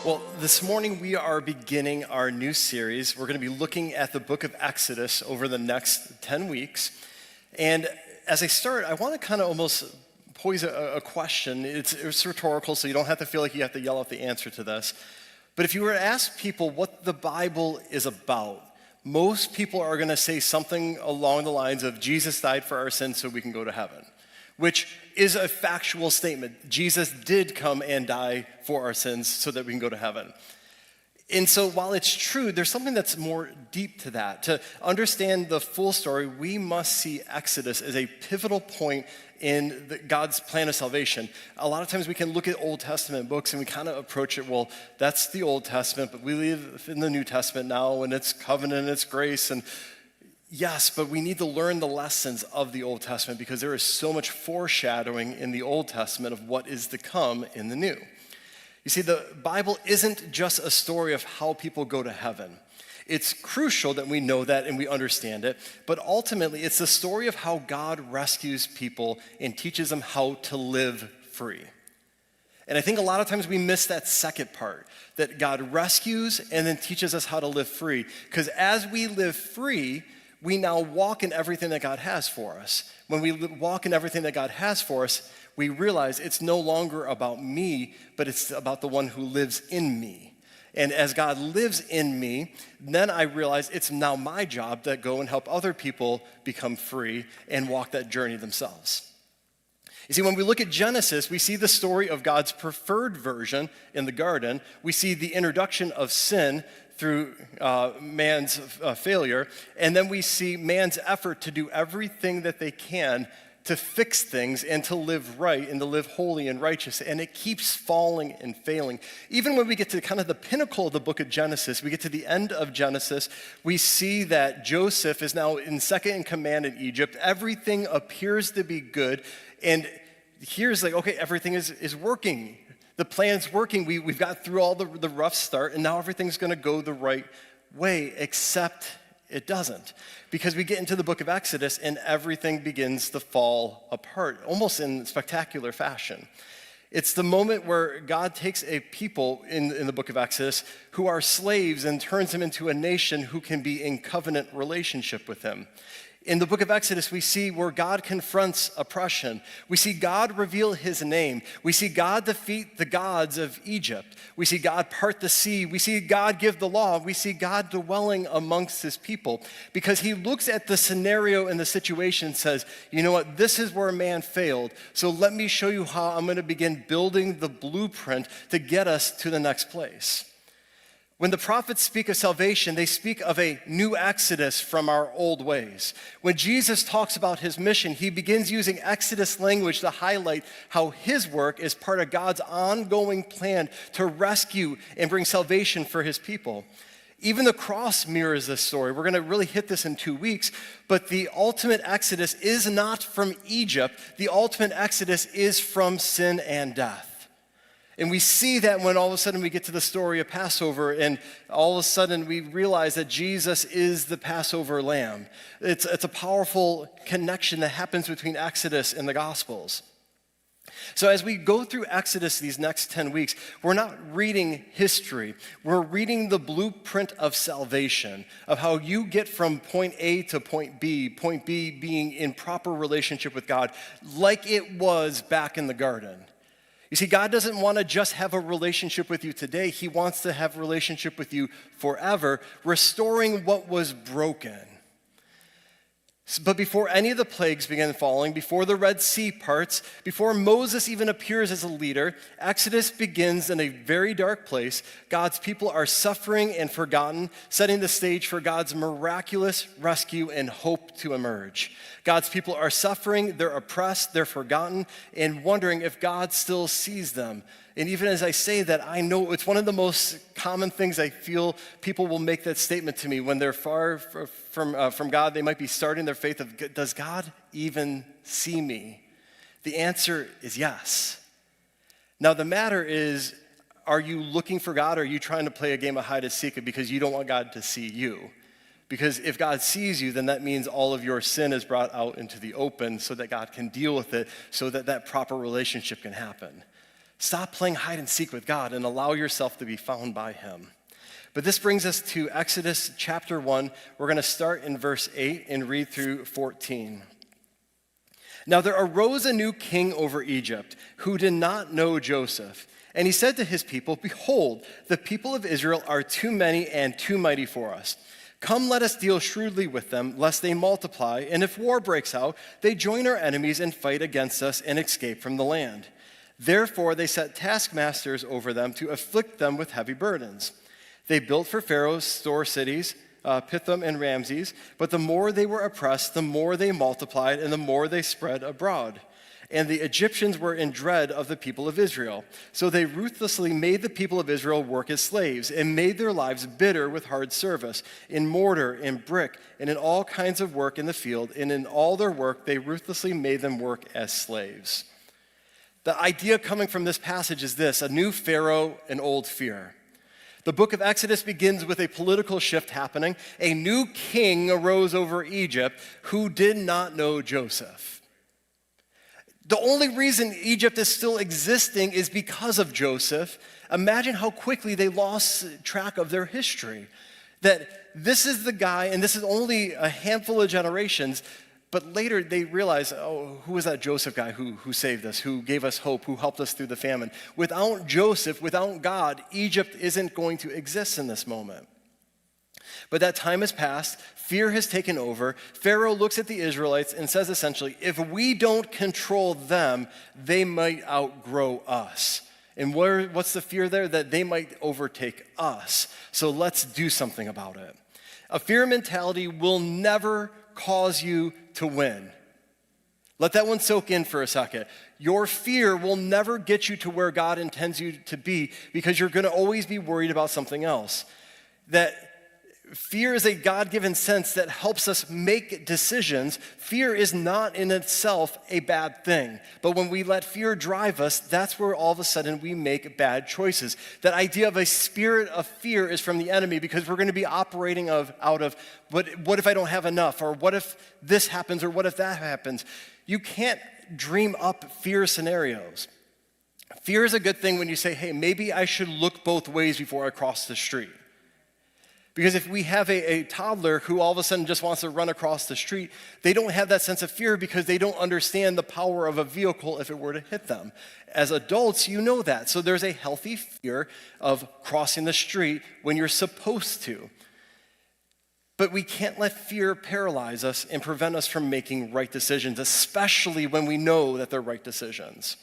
Well, this morning we are beginning our new series. We're going to be looking at the book of Exodus over the next 10 weeks. And as I start, I want to kind of almost pose a question. It's rhetorical, so you don't have to feel like you have to yell out the answer to this. But if you were to ask people what the Bible is about, most people are going to say something along the lines of Jesus died for our sins so we can go to heaven, which is a factual statement. Jesus did come and die for our sins so that we can go to heaven. And so while it's true, there's something that's more deep to that. To understand the full story, we must see Exodus as a pivotal point in God's plan of salvation. A lot of times we can look at Old Testament books and we kind of approach it, well, that's the Old Testament, but we live in the New Testament now, and it's covenant and it's grace. And yes, but we need to learn the lessons of the Old Testament because there is so much foreshadowing in the Old Testament of what is to come in the New. You see, the Bible isn't just a story of how people go to heaven. It's crucial that we know that and we understand it, but ultimately it's the story of how God rescues people and teaches them how to live free. And I think a lot of times we miss that second part, that God rescues and then teaches us how to live free. Because as we live free, we now walk in everything that God has for us. When we walk in everything that God has for us, we realize it's no longer about me, but it's about the one who lives in me. And as God lives in me, then I realize it's now my job to go and help other people become free and walk that journey themselves. You see, when we look at Genesis, we see the story of God's preferred version in the garden. We see the introduction of sin through man's failure, and then we see man's effort to do everything that they can to fix things and to live right and to live holy and righteous, and it keeps falling and failing. Even when we get to kind of the pinnacle of the book of Genesis, we get to the end of Genesis, we see that Joseph is now in second in command in Egypt. Everything appears to be good, and here's like, okay, everything is working. The plan's working. We've got through all the rough start, and now everything's going to go the right way, except it doesn't. Because we get into the book of Exodus, and everything begins to fall apart, almost in spectacular fashion. It's the moment where God takes a people in the book of Exodus who are slaves and turns them into a nation who can be in covenant relationship with him. In the book of Exodus, we see where God confronts oppression. We see God reveal his name. We see God defeat the gods of Egypt. We see God part the sea. We see God give the law. We see God dwelling amongst his people because he looks at the scenario and the situation and says, you know what, this is where man failed. So let me show you how I'm going to begin building the blueprint to get us to the next place. When the prophets speak of salvation, they speak of a new exodus from our old ways. When Jesus talks about his mission, he begins using Exodus language to highlight how his work is part of God's ongoing plan to rescue and bring salvation for his people. Even the cross mirrors this story. We're going to really hit this in 2 weeks, but the ultimate exodus is not from Egypt. The ultimate exodus is from sin and death. And we see that when all of a sudden we get to the story of Passover and all of a sudden we realize that Jesus is the Passover lamb. It's a powerful connection that happens between Exodus and the Gospels. So as we go through Exodus these next 10 weeks, we're not reading history. We're reading the blueprint of salvation, of how you get from point A to point B being in proper relationship with God like it was back in the garden. You see, God doesn't want to just have a relationship with you today. He wants to have a relationship with you forever, restoring what was broken. But before any of the plagues began falling, before the Red Sea parts, before Moses even appears as a leader, Exodus begins in a very dark place. God's people are suffering and forgotten, setting the stage for God's miraculous rescue and hope to emerge. God's people are suffering, they're oppressed, they're forgotten, and wondering if God still sees them. And even as I say that, I know it's one of the most common things I feel people will make that statement to me when they're far from God. They might be starting their faith of, does God even see me? The answer is yes. Now the matter is, are you looking for God or are you trying to play a game of hide and seek because you don't want God to see you? Because if God sees you, then that means all of your sin is brought out into the open so that God can deal with it so that that proper relationship can happen. Stop playing hide and seek with God and allow yourself to be found by him. But this brings us to Exodus chapter 1. We're going to start in verse 8 and read through 14. Now there arose a new king over Egypt who did not know Joseph. And he said to his people, behold, the people of Israel are too many and too mighty for us. Come, let us deal shrewdly with them, lest they multiply. And if war breaks out, they join our enemies and fight against us and escape from the land. Therefore they set taskmasters over them to afflict them with heavy burdens. They built for Pharaoh store cities, Pithom and Ramses, but the more they were oppressed, the more they multiplied and the more they spread abroad. And the Egyptians were in dread of the people of Israel. So they ruthlessly made the people of Israel work as slaves and made their lives bitter with hard service, in mortar, in brick, and in all kinds of work in the field. And in all their work, they ruthlessly made them work as slaves. The idea coming from this passage is this: a new Pharaoh, an old fear. The book of Exodus begins with a political shift happening. A new king arose over Egypt who did not know Joseph. The only reason Egypt is still existing is because of Joseph. Imagine how quickly they lost track of their history. That this is the guy, and this is only a handful of generations, but later they realize, oh, who was that Joseph guy who saved us, who gave us hope, who helped us through the famine? Without Joseph, without God, Egypt isn't going to exist in this moment. But that time has passed. Fear has taken over. Pharaoh looks at the Israelites and says essentially, if we don't control them, they might outgrow us. And what's the fear there? That they might overtake us. So let's do something about it. A fear mentality will never cause you to win. Let that one soak in for a second. Your fear will never get you to where God intends you to be because you're going to always be worried about something else. That fear is a God-given sense that helps us make decisions. Fear is not in itself a bad thing. But when we let fear drive us, that's where all of a sudden we make bad choices. That idea of a spirit of fear is from the enemy because we're going to be operating out of what if I don't have enough? Or what if this happens? Or what if that happens? You can't dream up fear scenarios. Fear is a good thing when you say, hey, maybe I should look both ways before I cross the street. Because if we have a toddler who all of a sudden just wants to run across the street, they don't have that sense of fear because they don't understand the power of a vehicle if it were to hit them. As adults, you know that. So there's a healthy fear of crossing the street when you're supposed to. But we can't let fear paralyze us and prevent us from making right decisions, especially when we know that they're right decisions.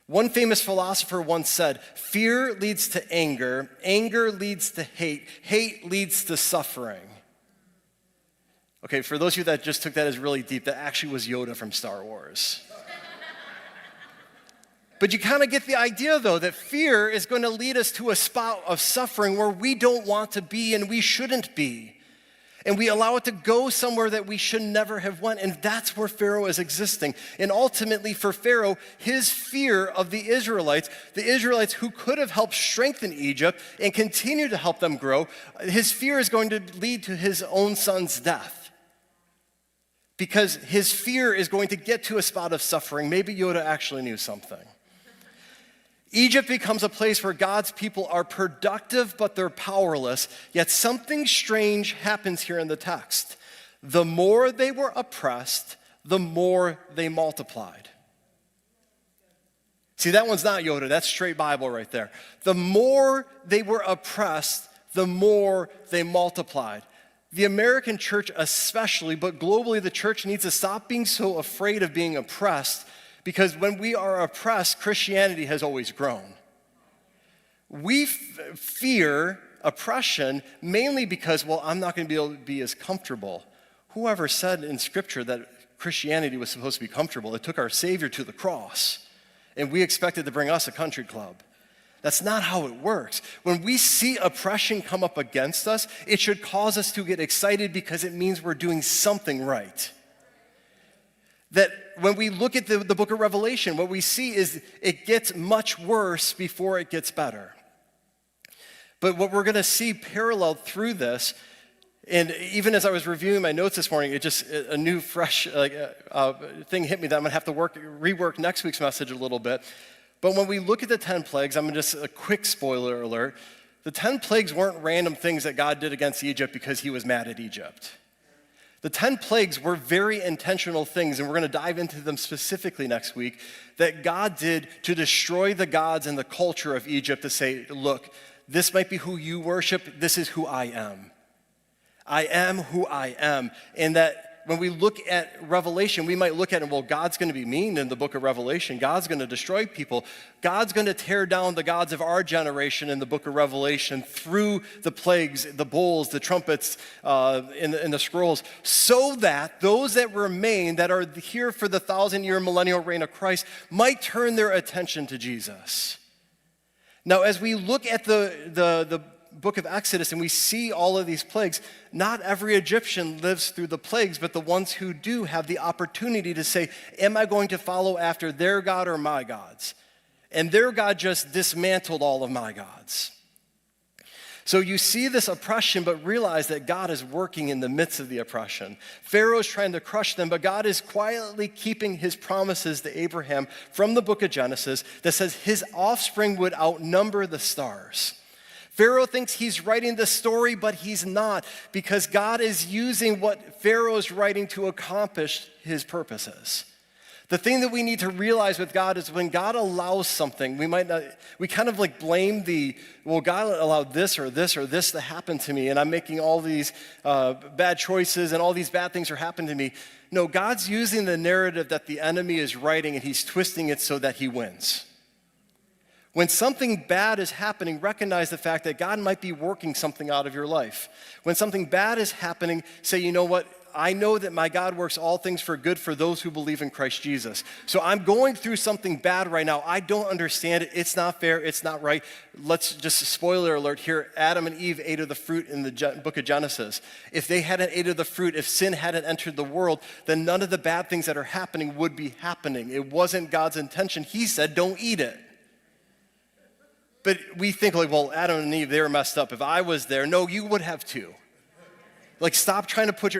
One famous philosopher once said, fear leads to anger, anger leads to hate, hate leads to suffering. Okay, for those of you that just took that as really deep, that actually was Yoda from Star Wars. But you kind of get the idea, though, that fear is going to lead us to a spot of suffering where we don't want to be and we shouldn't be. And we allow it to go somewhere that we should never have went. And that's where Pharaoh is existing. And ultimately for Pharaoh, his fear of the Israelites who could have helped strengthen Egypt and continue to help them grow, his fear is going to lead to his own son's death. Because his fear is going to get to a spot of suffering. Maybe Yoda actually knew something. Egypt becomes a place where God's people are productive, but they're powerless. Yet something strange happens here in the text. The more they were oppressed, the more they multiplied. See, that one's not Yoda. That's straight Bible right there. The more they were oppressed, the more they multiplied. The American church especially, but globally the church needs to stop being so afraid of being oppressed. Because when we are oppressed, Christianity has always grown. We fear oppression mainly because, well, I'm not going to be able to be as comfortable. Whoever said in Scripture that Christianity was supposed to be comfortable? It took our Savior to the cross, and we expected to bring us a country club. That's not how it works. When we see oppression come up against us, it should cause us to get excited because it means we're doing something right. That when we look at the book of Revelation, what we see is it gets much worse before it gets better. But what we're going to see paralleled through this, and even as I was reviewing my notes this morning, a new fresh thing hit me that I'm going to have to rework next week's message a little bit. But when we look at the 10 plagues, I'm just a quick spoiler alert, the 10 plagues weren't random things that God did against Egypt because he was mad at Egypt. The 10 plagues were very intentional things, and we're going to dive into them specifically next week, that God did to destroy the gods and the culture of Egypt, to say, look, this might be who you worship, this is who I am. I am who I am. And that when we look at Revelation, we might look at it, well, God's going to be mean in the book of Revelation. God's going to destroy people. God's going to tear down the gods of our generation in the book of Revelation through the plagues, the bowls, the trumpets, in the scrolls, so that those that remain, that are here for the 1,000-year millennial reign of Christ, might turn their attention to Jesus. Now, as we look at the book of Exodus and we see all of these plagues, not every Egyptian lives through the plagues, but the ones who do have the opportunity to say, am I going to follow after their God or my gods? And their God just dismantled all of my gods. So you see this oppression, but realize that God is working in the midst of the oppression. Pharaoh's trying to crush them, but God is quietly keeping his promises to Abraham from the book of Genesis that says his offspring would outnumber the stars. Pharaoh thinks he's writing the story, but he's not, because God is using what Pharaoh's writing to accomplish his purposes. The thing that we need to realize with God is when God allows something, we kind of like blame well, God allowed this or this or this to happen to me, and I'm making all these bad choices, and all these bad things are happening to me. No, God's using the narrative that the enemy is writing, and he's twisting it so that he wins. When something bad is happening, recognize the fact that God might be working something out of your life. When something bad is happening, say, you know what? I know that my God works all things for good for those who believe in Christ Jesus. So I'm going through something bad right now. I don't understand it. It's not fair. It's not right. Let's just, spoiler alert here, Adam and Eve ate of the fruit in the book of Genesis. If they hadn't ate of the fruit, if sin hadn't entered the world, then none of the bad things that are happening would be happening. It wasn't God's intention. He said, don't eat it. But we think like, well, Adam and Eve, they were messed up. If I was there, no, you would have too. Like, stop trying to put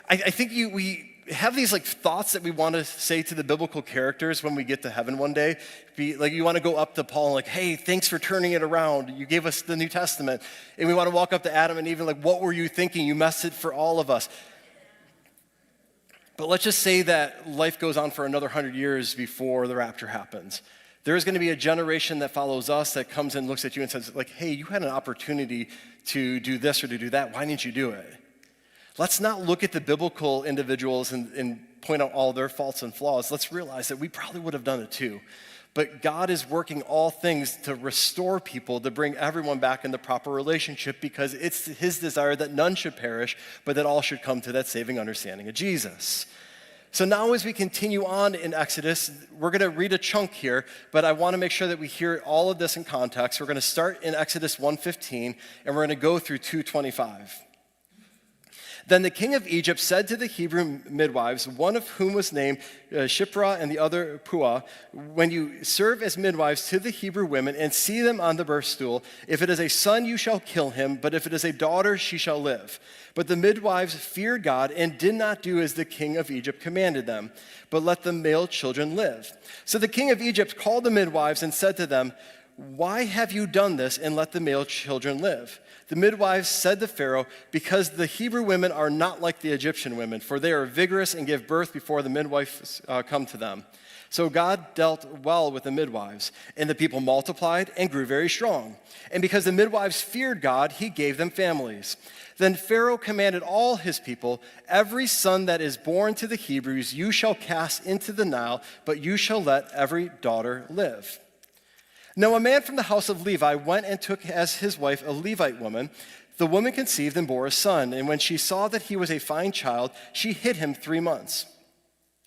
I think we have these like thoughts that we want to say to the biblical characters when we get to heaven one day. You want to go up to Paul and like, hey, thanks for turning it around. You gave us the New Testament. And we want to walk up to Adam and Eve and like, what were you thinking? You messed it for all of us. But let's just say that life goes on for another 100 years before the rapture happens. There's going to be a generation that follows us that comes and looks at you and says, like, hey, you had an opportunity to do this or to do that. Why didn't you do it? Let's not look at the biblical individuals and point out all their faults and flaws. Let's realize that we probably would have done it too. But God is working all things to restore people, to bring everyone back in the proper relationship, because it's his desire that none should perish, but that all should come to that saving understanding of Jesus. So now as we continue on in Exodus, we're going to read a chunk here, but I want to make sure that we hear all of this in context. We're going to start in Exodus 1:15, and we're going to go through 2:25. Then the king of Egypt said to the Hebrew midwives, one of whom was named Shiphrah and the other Puah, when you serve as midwives to the Hebrew women and see them on the birth stool, if it is a son, you shall kill him, but if it is a daughter, she shall live. But the midwives feared God and did not do as the king of Egypt commanded them, but let the male children live. So the king of Egypt called the midwives and said to them, why have you done this and let the male children live? The midwives said to Pharaoh, because the Hebrew women are not like the Egyptian women, for they are vigorous and give birth before the midwives come to them. So God dealt well with the midwives, and the people multiplied and grew very strong. And because the midwives feared God, he gave them families. Then Pharaoh commanded all his people, every son that is born to the Hebrews you shall cast into the Nile, but you shall let every daughter live. Now a man from the house of Levi went and took as his wife a Levite woman. The woman conceived and bore a son, and when she saw that he was a fine child, she hid him 3 months.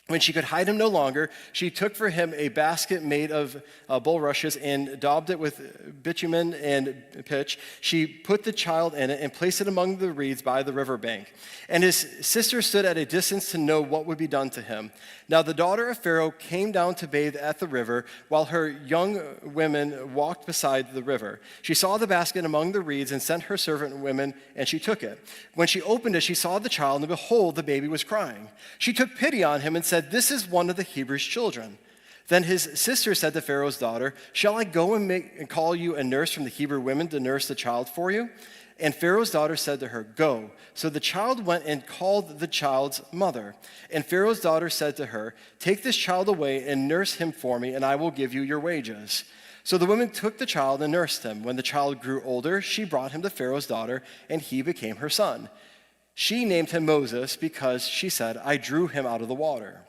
When she could hide him no longer, she took for him a basket made of bulrushes and daubed it with bitumen and pitch. She put the child in it and placed it among the reeds by the river bank. And his sister stood at a distance to know what would be done to him. Now the daughter of Pharaoh came down to bathe at the river, while her young women walked beside the river. She saw the basket among the reeds and sent her servant women, and she took it. When she opened it, she saw the child, and behold, the baby was crying. She took pity on him and said, this is one of the Hebrews' children. Then his sister said to Pharaoh's daughter, "Shall I go and call you a nurse from the Hebrew women to nurse the child for you?" And Pharaoh's daughter said to her, "Go." So the child went and called the child's mother. And Pharaoh's daughter said to her, "Take this child away and nurse him for me, and I will give you your wages." So the woman took the child and nursed him. When the child grew older, she brought him to Pharaoh's daughter, and he became her son. She named him Moses because she said, "I drew him out of the water."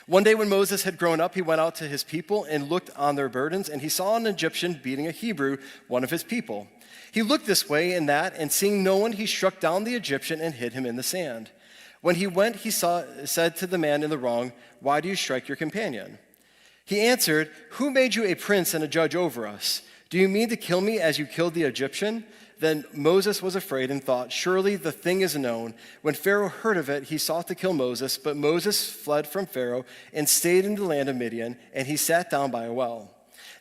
One day when Moses had grown up, he went out to his people and looked on their burdens, and he saw an Egyptian beating a Hebrew, one of his people. He looked this way and that, and seeing no one, he struck down the Egyptian and hid him in the sand. When he went, he said to the man in the wrong, "Why do you strike your companion?" He answered, "Who made you a prince and a judge over us? Do you mean to kill me as you killed the Egyptian?" Then Moses was afraid and thought, "Surely the thing is known." When Pharaoh heard of it, he sought to kill Moses, but Moses fled from Pharaoh and stayed in the land of Midian, and he sat down by a well.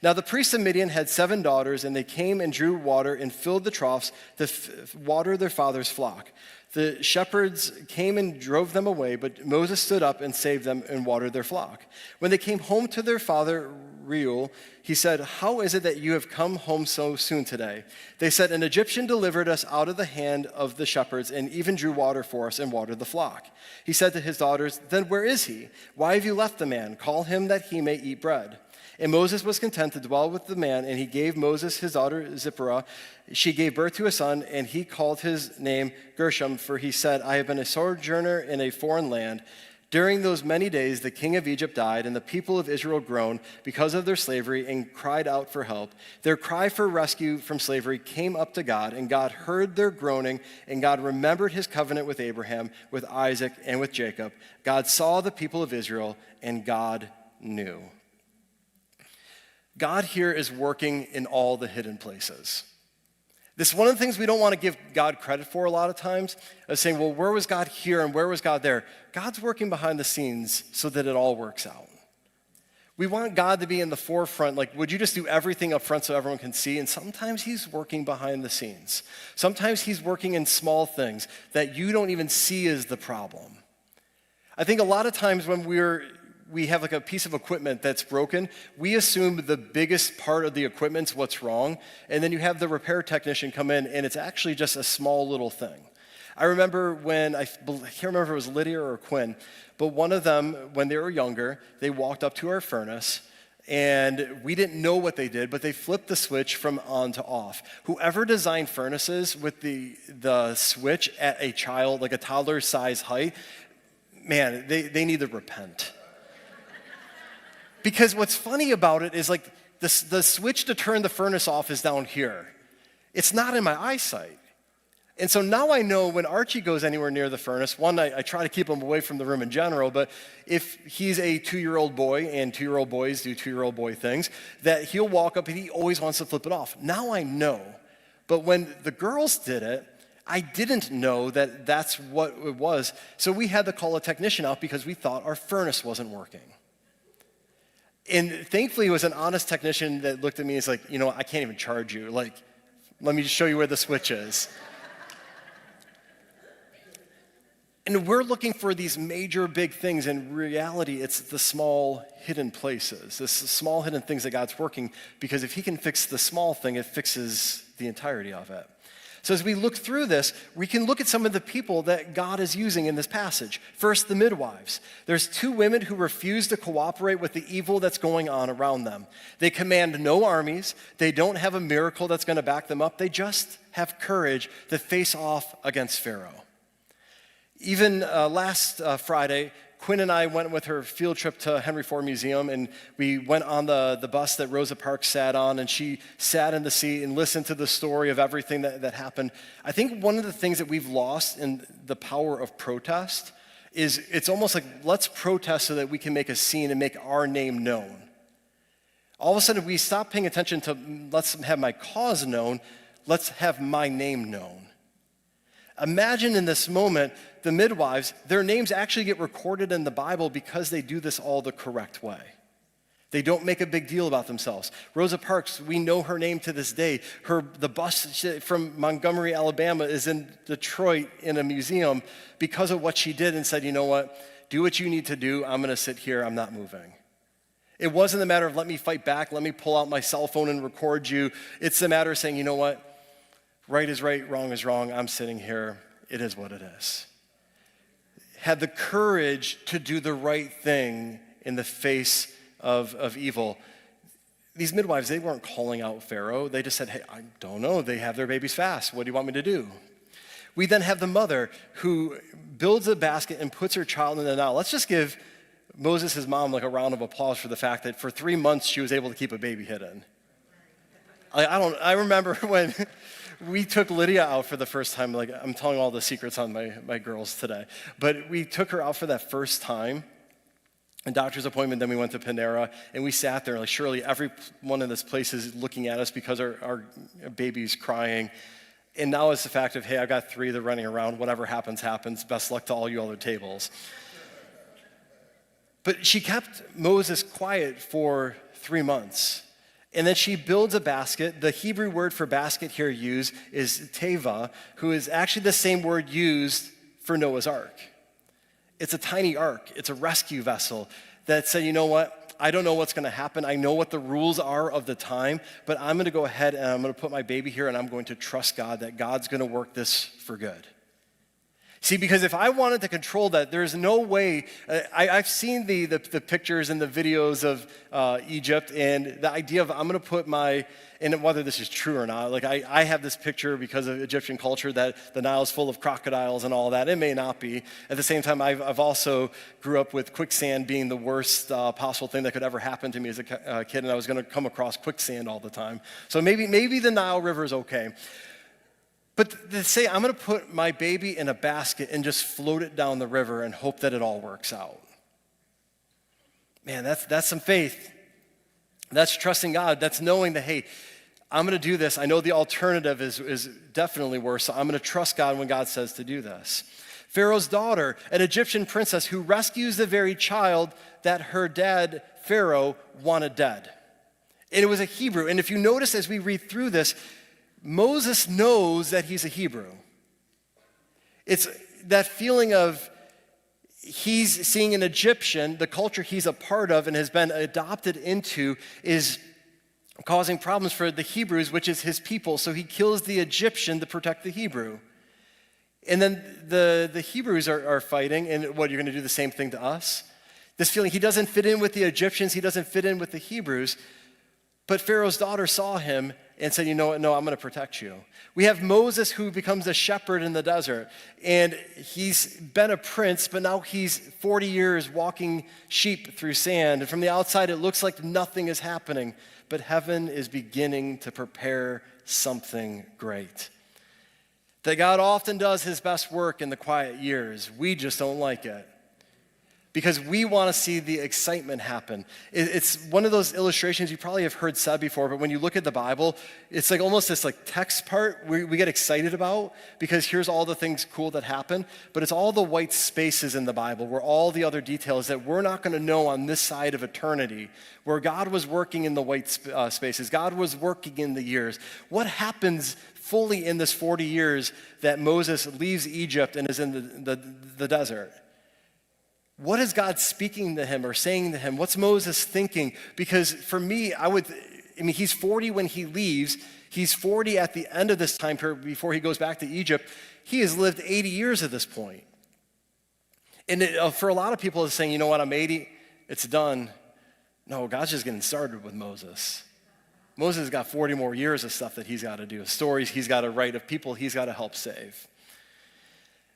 Now the priests of Midian had 7 daughters, and they came and drew water and filled the troughs to water their father's flock. The shepherds came and drove them away, but Moses stood up and saved them and watered their flock. When they came home to their father Reuel, he said, "How is it that you have come home so soon today?" They said, "An Egyptian delivered us out of the hand of the shepherds and even drew water for us and watered the flock." He said to his daughters, "Then where is he? Why have you left the man? Call him that he may eat bread." And Moses was content to dwell with the man, and he gave Moses his daughter Zipporah. She gave birth to a son, and he called his name Gershom, for he said, "I have been a sojourner in a foreign land." During those many days, the king of Egypt died, and the people of Israel groaned because of their slavery and cried out for help. Their cry for rescue from slavery came up to God, and God heard their groaning, and God remembered his covenant with Abraham, with Isaac, and with Jacob. God saw the people of Israel, and God knew. God here is working in all the hidden places. This is one of the things we don't want to give God credit for a lot of times, of saying, well, where was God here and where was God there? God's working behind the scenes so that it all works out. We want God to be in the forefront, like, would you just do everything up front so everyone can see? And sometimes he's working behind the scenes. Sometimes he's working in small things that you don't even see as the problem. I think a lot of times when we have like a piece of equipment that's broken, we assume the biggest part of the equipment's what's wrong, and then you have the repair technician come in, and it's actually just a small little thing. I remember when, I can't remember if it was Lydia or Quinn, but one of them, when they were younger, they walked up to our furnace, and we didn't know what they did, but they flipped the switch from on to off. Whoever designed furnaces with the switch at a child, like a toddler's size height, man, they need to repent. Because what's funny about it is like the switch to turn the furnace off is down here. It's not in my eyesight. And so now I know when Archie goes anywhere near the furnace, one, I try to keep him away from the room in general, but if he's a 2-year-old boy, and 2-year-old boys do 2-year-old boy things, that he'll walk up and he always wants to flip it off. Now I know. But when the girls did it, I didn't know that that's what it was. So we had to call a technician out because we thought our furnace wasn't working. And thankfully, it was an honest technician that looked at me and was like, I can't even charge you. Like, let me just show you where the switch is. And we're looking for these major big things. In reality, it's the small hidden places, the small hidden things that God's working, because if he can fix the small thing, it fixes the entirety of it. So as we look through this, we can look at some of the people that God is using in this passage. First, the midwives. There's 2 women who refuse to cooperate with the evil that's going on around them. They command no armies. They don't have a miracle that's going to back them up. They just have courage to face off against Pharaoh. Even last Friday, Quinn and I went with her field trip to Henry Ford Museum, and we went on the bus that Rosa Parks sat on, and she sat in the seat and listened to the story of everything that happened. I think one of the things that we've lost in the power of protest is it's almost like, let's protest so that we can make a scene and make our name known. All of a sudden, we stop paying attention to, let's have my cause known, let's have my name known. Imagine in this moment, the midwives, their names actually get recorded in the Bible because they do this all the correct way. They don't make a big deal about themselves. Rosa Parks, we know her name to this day. The bus from Montgomery, Alabama is in Detroit in a museum because of what she did and said, you know what, do what you need to do. I'm going to sit here. I'm not moving. It wasn't a matter of let me fight back, let me pull out my cell phone and record you. It's a matter of saying, you know what? Right is right, wrong is wrong. I'm sitting here. It is what it is. Had the courage to do the right thing in the face of evil. These midwives, they weren't calling out Pharaoh. They just said, hey, I don't know. They have their babies fast. What do you want me to do? We then have the mother who builds a basket and puts her child in the Nile. Let's just give Moses' mom like a round of applause for the fact that for 3 months she was able to keep a baby hidden. I remember when we took Lydia out for the first time, like I'm telling all the secrets on my girls today, but we took her out for that first time, a doctor's appointment, then we went to Panera, and we sat there, like surely everyone in this place is looking at us because our baby's crying. And now it's the fact of, hey, I've got 3 that are running around, whatever happens, happens, best luck to all you other tables. But she kept Moses quiet for 3 months. And then she builds a basket. The Hebrew word for basket here used is teva, who is actually the same word used for Noah's Ark. It's a tiny ark. It's a rescue vessel that said, you know what? I don't know what's going to happen. I know what the rules are of the time, but I'm going to go ahead and I'm going to put my baby here and I'm going to trust God that God's going to work this for good. See, because if I wanted to control that, there's no way. I've seen the pictures and the videos of Egypt, and the idea of I'm going to put and whether this is true or not, like I have this picture because of Egyptian culture that the Nile is full of crocodiles and all that. It may not be. At the same time, I've also grew up with quicksand being the worst possible thing that could ever happen to me as a kid, and I was going to come across quicksand all the time. So maybe the Nile River is okay. But to say, I'm going to put my baby in a basket and just float it down the river and hope that it all works out. Man, that's some faith. That's trusting God. That's knowing that, hey, I'm going to do this. I know the alternative is definitely worse, so I'm going to trust God when God says to do this. Pharaoh's daughter, an Egyptian princess who rescues the very child that her dad, Pharaoh, wanted dead. And it was a Hebrew. And if you notice as we read through this, Moses knows that he's a Hebrew. It's that feeling of he's seeing an Egyptian, the culture he's a part of and has been adopted into is causing problems for the Hebrews, which is his people. So he kills the Egyptian to protect the Hebrew. And then the Hebrews are fighting, and what, you're going to do the same thing to us? This feeling, he doesn't fit in with the Egyptians, he doesn't fit in with the Hebrews. But Pharaoh's daughter saw him and said, you know what, no, I'm going to protect you. We have Moses who becomes a shepherd in the desert. And he's been a prince, but now he's 40 years walking sheep through sand. And from the outside, it looks like nothing is happening. But heaven is beginning to prepare something great. That God often does his best work in the quiet years. We just don't like it. Because we want to see the excitement happen. It's one of those illustrations you probably have heard said before, but when you look at the Bible, it's like almost this like text part we get excited about because here's all the things cool that happen, but it's all the white spaces in the Bible where all the other details that we're not going to know on this side of eternity, where God was working in the white spaces, God was working in the years. What happens fully in this 40 years that Moses leaves Egypt and is in the desert? What is God speaking to him or saying to him? What's Moses thinking? Because for me, he's 40 when he leaves. He's 40 at the end of this time period before he goes back to Egypt. He has lived 80 years at this point. And for a lot of people, it's saying, you know what, I'm 80, it's done. No, God's just getting started with Moses. Moses has got 40 more years of stuff that he's got to do, stories he's got to write, of people he's got to help save.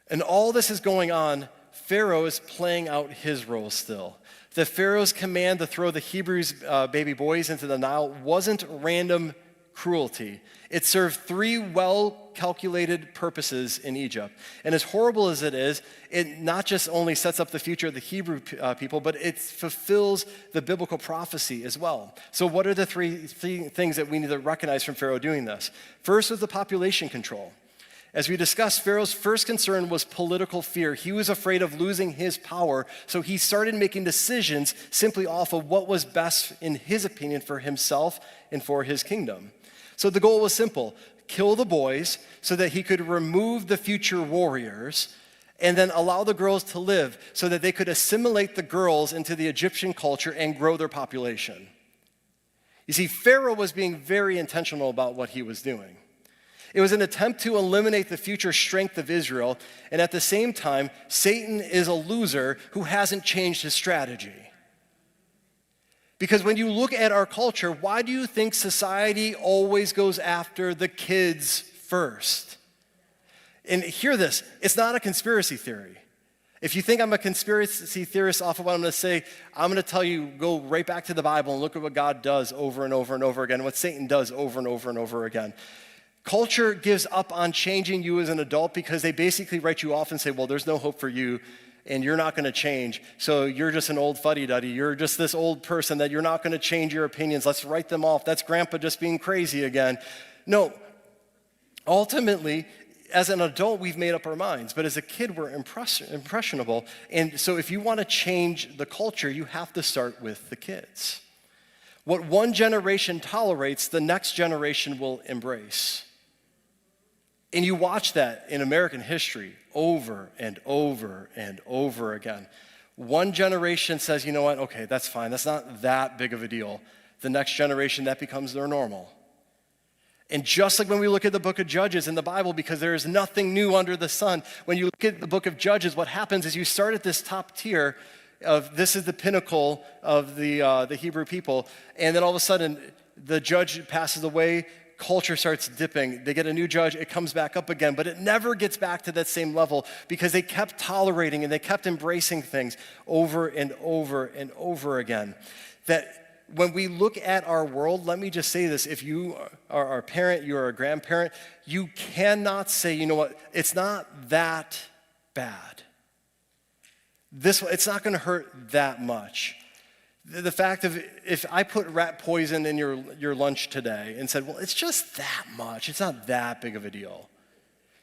And all this is going on. Pharaoh is playing out his role still. The Pharaoh's command to throw the Hebrews' baby boys into the Nile wasn't random cruelty. It served 3 well-calculated purposes in Egypt. And as horrible as it is, it not just only sets up the future of the Hebrew people, but it fulfills the biblical prophecy as well. So what are the three things that we need to recognize from Pharaoh doing this? First was the population control. As we discussed, Pharaoh's first concern was political fear. He was afraid of losing his power, so he started making decisions simply off of what was best, in his opinion, for himself and for his kingdom. So the goal was simple: kill the boys so that he could remove the future warriors, and then allow the girls to live so that they could assimilate the girls into the Egyptian culture and grow their population. You see, Pharaoh was being very intentional about what he was doing. It was an attempt to eliminate the future strength of Israel, and at the same time, Satan is a loser who hasn't changed his strategy. Because when you look at our culture, why do you think society always goes after the kids first? And hear this, it's not a conspiracy theory. If you think I'm a conspiracy theorist off of what I'm going to say, I'm going to tell you, go right back to the Bible and look at what God does over and over and over again, what Satan does over and over and over again. Culture gives up on changing you as an adult because they basically write you off and say, well, there's no hope for you, and you're not going to change, so you're just an old fuddy-duddy. You're just this old person that you're not going to change your opinions. Let's write them off. That's grandpa just being crazy again. No, ultimately, as an adult, we've made up our minds, but as a kid, we're impressionable, and so if you want to change the culture, you have to start with the kids. What one generation tolerates, the next generation will embrace. And you watch that in American history over and over and over again. One generation says, you know what, okay, that's fine. That's not that big of a deal. The next generation, that becomes their normal. And just like when we look at the book of Judges in the Bible, because there is nothing new under the sun, when you look at the book of Judges, what happens is you start at this top tier of this is the pinnacle of the Hebrew people, and then all of a sudden the judge passes away, culture starts dipping. They get a new judge, it comes back up again, but it never gets back to that same level because they kept tolerating and they kept embracing things over and over and over again. That when we look at our world, let me just say this, if you are a parent, you are a grandparent, you cannot say, you know what, it's not that bad. It's not going to hurt that much. The fact of if I put rat poison in your lunch today and said, well, it's just that much, it's not that big of a deal.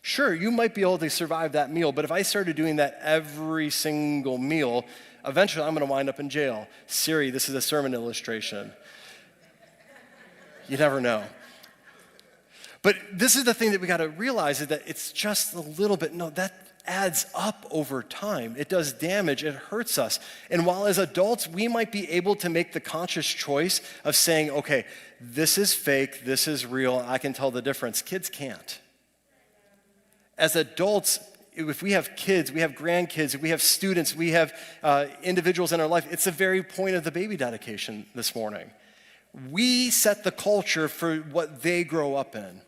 Sure, you might be able to survive that meal, but if I started doing that every single meal, eventually I'm going to wind up in jail. Siri, this is a sermon illustration. You never know. But this is the thing that we got to realize is that it's just a little bit, no, that adds up over time. It does damage, it hurts us. And while as adults, we might be able to make the conscious choice of saying, okay, this is fake, this is real, I can tell the difference. Kids can't. As adults, if we have kids, we have grandkids, we have students, we have individuals in our life, it's the very point of the baby dedication this morning. We set the culture for what they grow up in.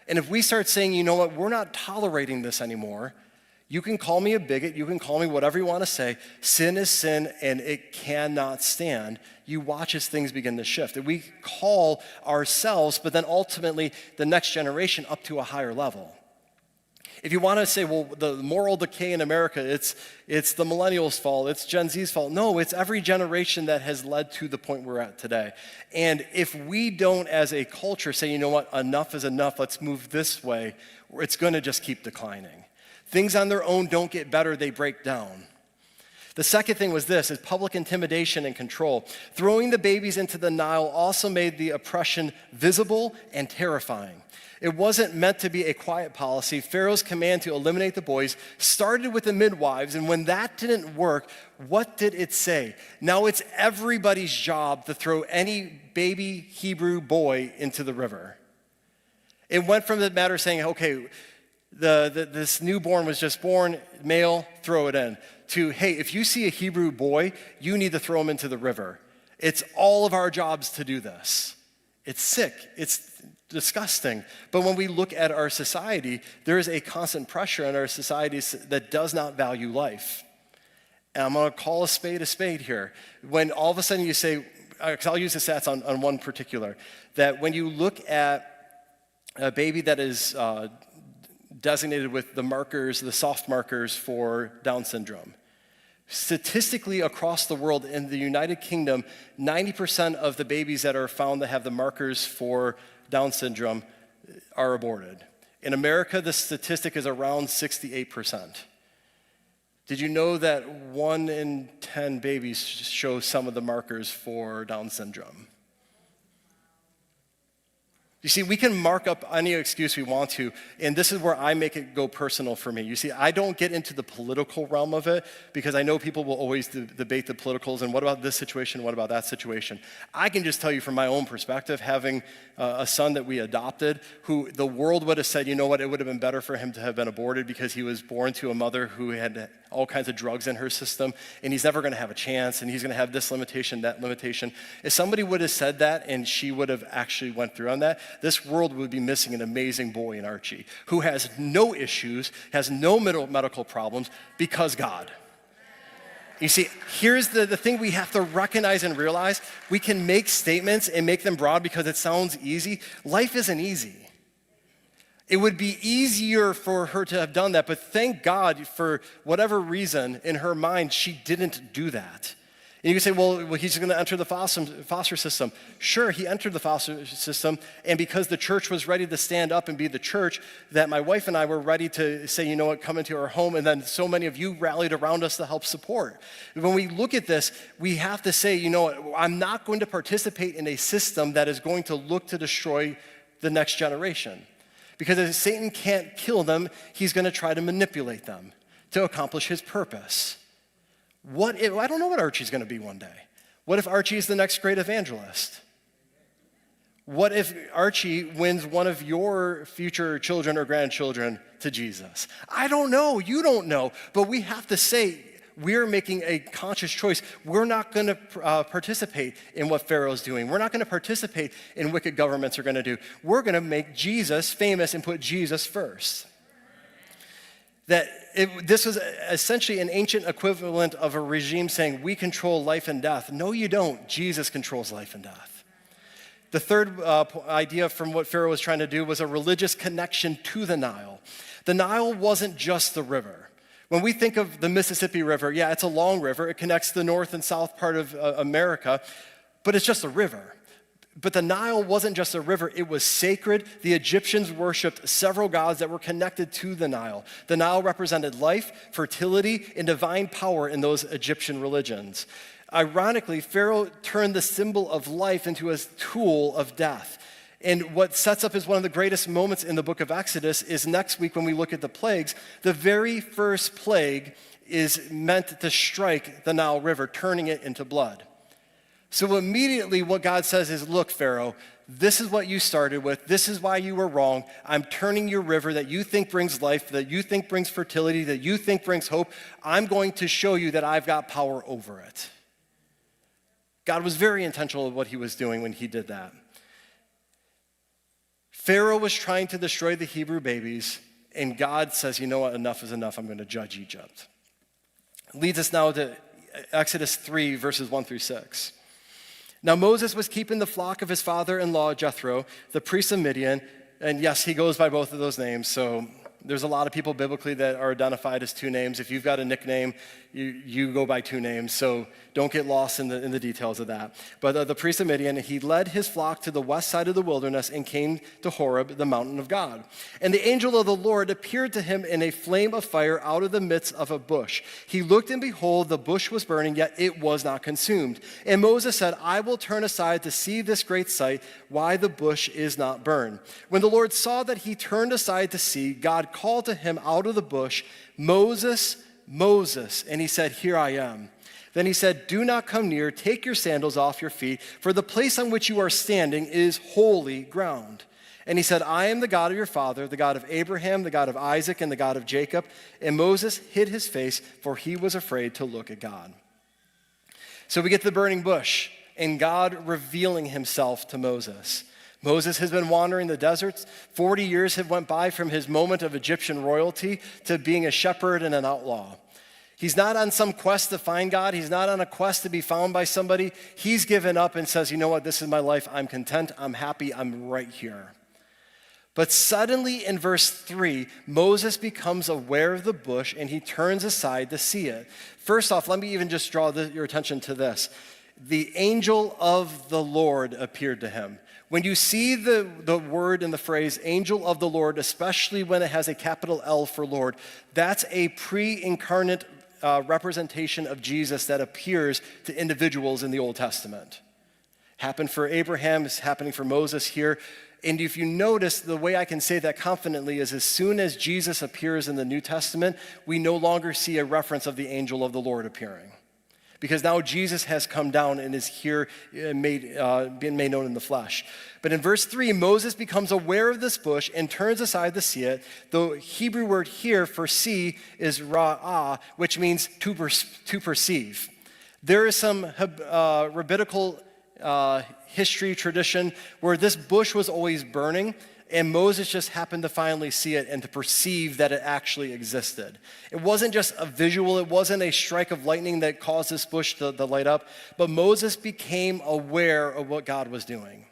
And if we start saying, you know what, we're not tolerating this anymore, you can call me a bigot, you can call me whatever you want to say. Sin is sin, and it cannot stand. You watch as things begin to shift. And we call ourselves, but then ultimately the next generation up to a higher level. If you want to say, well, the moral decay in America, it's the millennials' fault, it's Gen Z's fault. No, it's every generation that has led to the point we're at today. And if we don't, as a culture, say, you know what, enough is enough, let's move this way, it's going to just keep declining. Things on their own don't get better, they break down. The second thing was this, is public intimidation and control. Throwing the babies into the Nile also made the oppression visible and terrifying. It wasn't meant to be a quiet policy. Pharaoh's command to eliminate the boys started with the midwives, and when that didn't work, what did it say? Now it's everybody's job to throw any baby Hebrew boy into the river. It went from the matter saying, okay, this newborn was just born, male, throw it in, to, hey, if you see a Hebrew boy, you need to throw him into the river. It's all of our jobs to do this. It's sick. It's disgusting. But when we look at our society, there is a constant pressure in our societies that does not value life. And I'm going to call a spade here. When all of a sudden you say, because I'll use the stats on one particular, that when you look at a baby that is designated with the markers, the soft markers for Down syndrome. Statistically across the world, in the United Kingdom, 90% of the babies that are found that have the markers for Down syndrome are aborted. In America, the statistic is around 68%. Did you know that 1 in 10 babies show some of the markers for Down syndrome? You see, we can mark up any excuse we want to, and this is where I make it go personal for me. You see, I don't get into the political realm of it because I know people will always debate the politicals and what about this situation, what about that situation. I can just tell you from my own perspective, having a son that we adopted, who the world would have said, you know what, it would have been better for him to have been aborted because he was born to a mother who had all kinds of drugs in her system, and he's never going to have a chance, and he's going to have this limitation, that limitation. If somebody would have said that and she would have actually went through on that, this world would be missing an amazing boy in Archie who has no issues, has no medical problems because God. You see, here's the thing we have to recognize and realize. We can make statements and make them broad because it sounds easy. Life isn't easy. It would be easier for her to have done that, but thank God for whatever reason in her mind, she didn't do that. And you can say, well, he's going to enter the foster system. Sure, he entered the foster system, and because the church was ready to stand up and be the church, that my wife and I were ready to say, you know what, come into our home, and then so many of you rallied around us to help support. When we look at this, we have to say, you know what, I'm not going to participate in a system that is going to look to destroy the next generation. Because if Satan can't kill them, he's going to try to manipulate them to accomplish his purpose. What if, I don't know what Archie's going to be one day. What if Archie is the next great evangelist? What if Archie wins one of your future children or grandchildren to Jesus? I don't know. You don't know. But we have to say, we're making a conscious choice. We're not going to participate in what Pharaoh's doing. We're not going to participate in wicked governments are going to do. We're going to make Jesus famous and put Jesus first. This was essentially an ancient equivalent of a regime saying, we control life and death. No, you don't. Jesus controls life and death. The third idea from what Pharaoh was trying to do was a religious connection to the Nile. The Nile wasn't just the river. When we think of the Mississippi River, yeah, it's a long river. It connects the north and south part of America, but it's just a river. But the Nile wasn't just a river, it was sacred. The Egyptians worshiped several gods that were connected to the Nile. The Nile represented life, fertility, and divine power in those Egyptian religions. Ironically, Pharaoh turned the symbol of life into a tool of death. And what sets up as one of the greatest moments in the book of Exodus is next week when we look at the plagues. The very first plague is meant to strike the Nile River, turning it into blood. So immediately what God says is, look, Pharaoh, this is what you started with. This is why you were wrong. I'm turning your river that you think brings life, that you think brings fertility, that you think brings hope. I'm going to show you that I've got power over it. God was very intentional of what he was doing when he did that. Pharaoh was trying to destroy the Hebrew babies, and God says, you know what, enough is enough. I'm going to judge Egypt. Leads us now to Exodus 3, verses 1 through 6. Now Moses was keeping the flock of his father-in-law Jethro, the priest of Midian, and yes, he goes by both of those names, so there's a lot of people biblically that are identified as two names. If you've got a nickname, you go by two names, so don't get lost in the details of that. But the priest of Midian, he led his flock to the west side of the wilderness and came to Horeb, the mountain of God. And the angel of the Lord appeared to him in a flame of fire out of the midst of a bush. He looked, and behold, the bush was burning, yet it was not consumed. And Moses said, I will turn aside to see this great sight, why the bush is not burned. When the Lord saw that he turned aside to see, God called to him out of the bush, Moses, Moses. And he said, here I am. Then he said, do not come near, take your sandals off your feet, for the place on which you are standing is holy ground. And he said, I am the God of your father, the God of Abraham, the God of Isaac, and the God of Jacob. And Moses hid his face, for he was afraid to look at God. So we get to the burning bush, and God revealing himself to Moses. Moses has been wandering the deserts. 40 years have went by from his moment of Egyptian royalty to being a shepherd and an outlaw. He's not on some quest to find God. He's not on a quest to be found by somebody. He's given up and says, you know what, this is my life. I'm content. I'm happy. I'm right here. But suddenly in verse 3, Moses becomes aware of the bush and he turns aside to see it. First off, let me even just draw your attention to this. The angel of the Lord appeared to him. When you see the word and the phrase angel of the Lord, especially when it has a capital L for Lord, that's a pre-incarnate representation of Jesus that appears to individuals in the Old Testament. Happened for Abraham, it's happening for Moses here. And if you notice, the way I can say that confidently is as soon as Jesus appears in the New Testament, we no longer see a reference of the angel of the Lord appearing. Because now Jesus has come down and is here, been made known in the flesh. But in verse 3, Moses becomes aware of this bush and turns aside to see it. The Hebrew word here for see is ra'ah, which means to perceive. There is some rabbinical history tradition where this bush was always burning, and Moses just happened to finally see it and to perceive that it actually existed. It wasn't just a visual, it wasn't a strike of lightning that caused this bush to light up, but Moses became aware of what God was doing.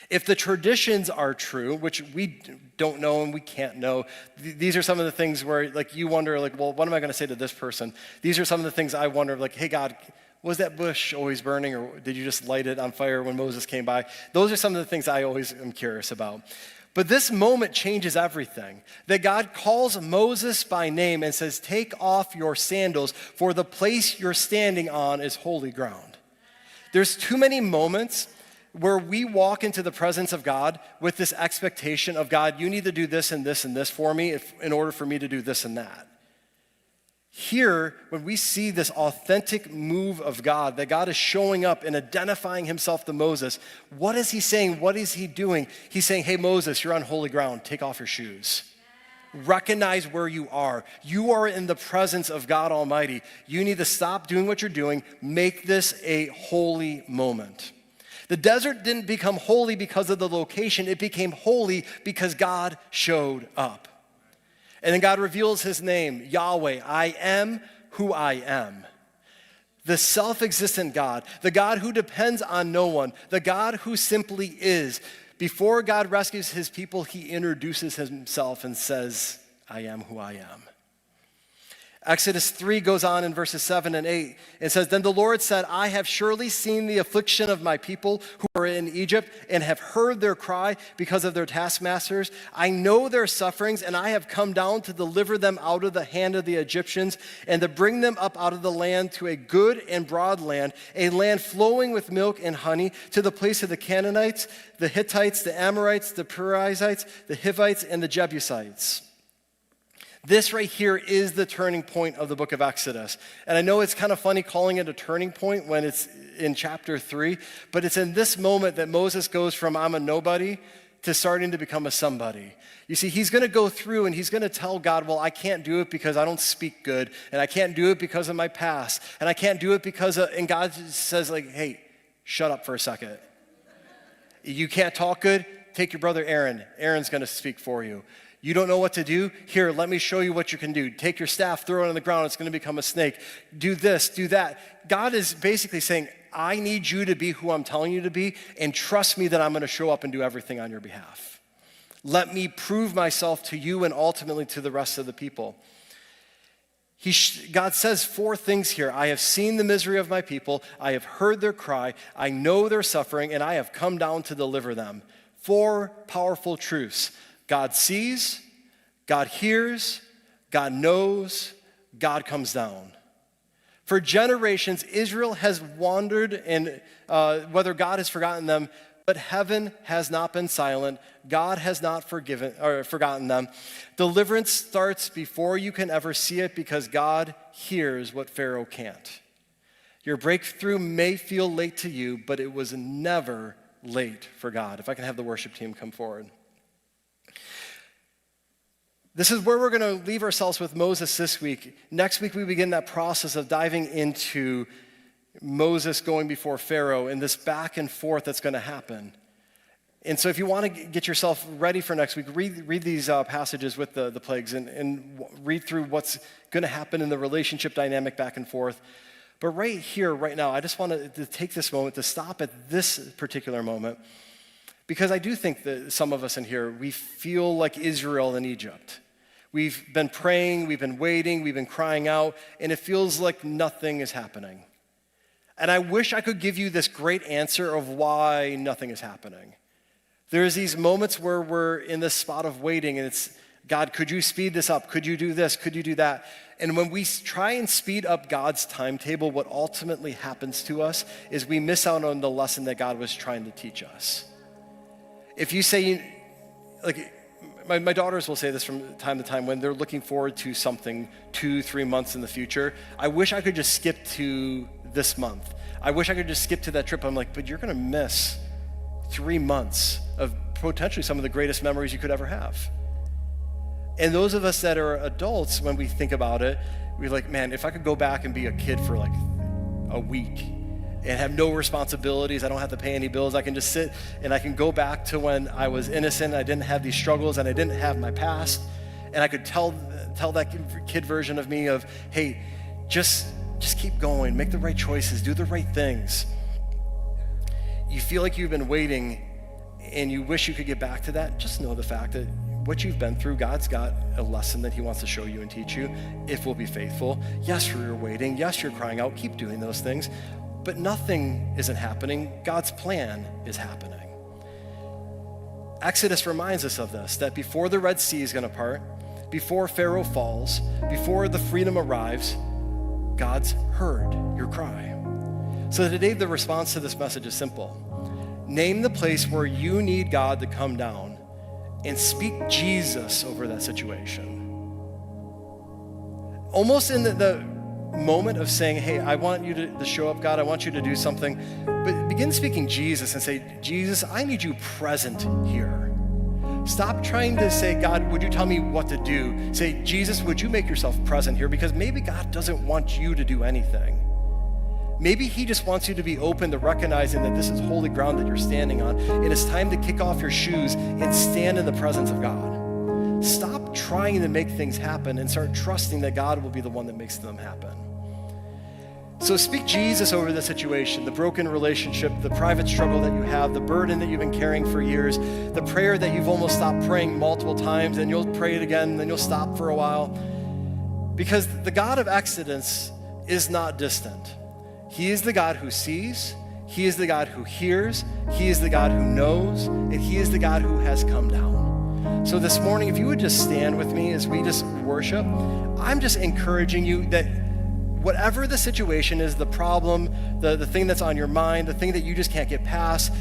If the traditions are true, which we don't know and we can't know, these are some of the things where like you wonder, like, well, what am I going to say to this person? These are some of the things I wonder, like, hey, God, was that bush always burning, or did you just light it on fire when Moses came by? Those are some of the things I always am curious about. But this moment changes everything. That God calls Moses by name and says, take off your sandals, for the place you're standing on is holy ground. There's too many moments where we walk into the presence of God with this expectation of, God, you need to do this and this and this for me in order for me to do this and that. Here, when we see this authentic move of God, that God is showing up and identifying himself to Moses, what is he saying? What is he doing? He's saying, hey, Moses, you're on holy ground. Take off your shoes. Recognize where you are. You are in the presence of God Almighty. You need to stop doing what you're doing. Make this a holy moment. The desert didn't become holy because of the location. It became holy because God showed up. And then God reveals his name, Yahweh, I am who I am. The self-existent God, the God who depends on no one, the God who simply is. Before God rescues his people, he introduces himself and says, I am who I am. Exodus 3 goes on in verses 7 and 8. It says, then the Lord said, I have surely seen the affliction of my people who are in Egypt and have heard their cry because of their taskmasters. I know their sufferings, and I have come down to deliver them out of the hand of the Egyptians and to bring them up out of the land to a good and broad land, a land flowing with milk and honey, to the place of the Canaanites, the Hittites, the Amorites, the Perizzites, the Hivites, and the Jebusites. This right here is the turning point of the book of Exodus. And I know it's kind of funny calling it a turning point when it's in chapter 3, but it's in this moment that Moses goes from I'm a nobody to starting to become a somebody. You see, he's going to go through and he's going to tell God, well, I can't do it because I don't speak good, and I can't do it because of my past, and I can't do it because of, and God says like, hey, shut up for a second. You can't talk good? Take your brother Aaron. Aaron's going to speak for you. You don't know what to do? Here, let me show you what you can do. Take your staff, throw it on the ground, it's going to become a snake. Do this, do that. God is basically saying, I need you to be who I'm telling you to be, and trust me that I'm going to show up and do everything on your behalf. Let me prove myself to you and ultimately to the rest of the people. God says 4 things here. I have seen the misery of my people. I have heard their cry. I know their suffering, and I have come down to deliver them. 4 powerful truths. God sees, God hears, God knows, God comes down. For generations, Israel has wandered, and whether God has forgotten them, but heaven has not been silent. God has not forgotten them. Deliverance starts before you can ever see it because God hears what Pharaoh can't. Your breakthrough may feel late to you, but it was never late for God. If I can have the worship team come forward. This is where we're going to leave ourselves with Moses this week. Next week, we begin that process of diving into Moses going before Pharaoh and this back and forth that's going to happen. And so if you want to get yourself ready for next week, read these passages with the plagues and read through what's going to happen in the relationship dynamic back and forth. But right here, right now, I just want to take this moment to stop at this particular moment, because I do think that some of us in here, we feel like Israel in Egypt. We've been praying, we've been waiting, we've been crying out, and it feels like nothing is happening. And I wish I could give you this great answer of why nothing is happening. There's these moments where we're in this spot of waiting, and it's, God, could you speed this up? Could you do this? Could you do that? And when we try and speed up God's timetable, what ultimately happens to us is we miss out on the lesson that God was trying to teach us. If you say, like, my daughters will say this from time to time when they're looking forward to something 2-3 months in the future. I wish I could just skip to this month. I wish I could just skip to that trip. I'm like, but you're gonna miss 3 months of potentially some of the greatest memories you could ever have. And those of us that are adults, when we think about it, we're like, man, if I could go back and be a kid for like a week and have no responsibilities, I don't have to pay any bills, I can just sit and I can go back to when I was innocent, I didn't have these struggles, and I didn't have my past, and I could tell that kid version of me of, hey, just keep going, make the right choices, do the right things. You feel like you've been waiting and you wish you could get back to that, just know the fact that what you've been through, God's got a lesson that he wants to show you and teach you if we'll be faithful. Yes, you're waiting. Yes, you're crying out. Keep doing those things. But nothing isn't happening. God's plan is happening. Exodus reminds us of this, that before the Red Sea is going to part, before Pharaoh falls, before the freedom arrives, God's heard your cry. So today the response to this message is simple. Name the place where you need God to come down and speak Jesus over that situation. Almost in the moment of saying, hey, I want you to show up, God, I want you to do something, but begin speaking Jesus and say, Jesus, I need you present here. Stop trying to say, God, would you tell me what to do? Say, Jesus, would you make yourself present here? Because maybe God doesn't want you to do anything. Maybe he just wants you to be open to recognizing that this is holy ground that you're standing on. It is time to kick off your shoes and stand in the presence of God. Stop trying to make things happen and start trusting that God will be the one that makes them happen. So speak Jesus over the situation, the broken relationship, the private struggle that you have, the burden that you've been carrying for years, the prayer that you've almost stopped praying multiple times, and you'll pray it again, then you'll stop for a while. Because the God of Exodus is not distant. He is the God who sees, he is the God who hears, he is the God who knows, and he is the God who has come down. So this morning, if you would just stand with me as we just worship, I'm just encouraging you that whatever the situation is, the problem, the thing that's on your mind, the thing that you just can't get past,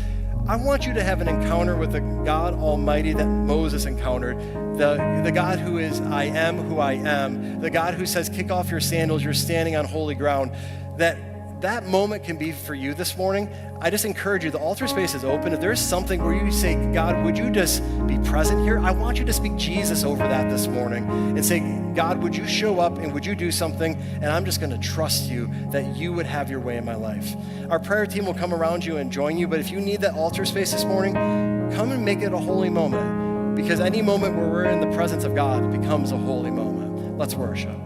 I want you to have an encounter with the God Almighty that Moses encountered, the God who is I am who I am, the God who says, kick off your sandals, you're standing on holy ground. That moment can be for you this morning. I just encourage you, the altar space is open. If there's something where you say, God, would you just be present here? I want you to speak Jesus over that this morning and say, God, would you show up and would you do something? And I'm just gonna trust you that you would have your way in my life. Our prayer team will come around you and join you, but if you need that altar space this morning, come and make it a holy moment, because any moment where we're in the presence of God becomes a holy moment. Let's worship.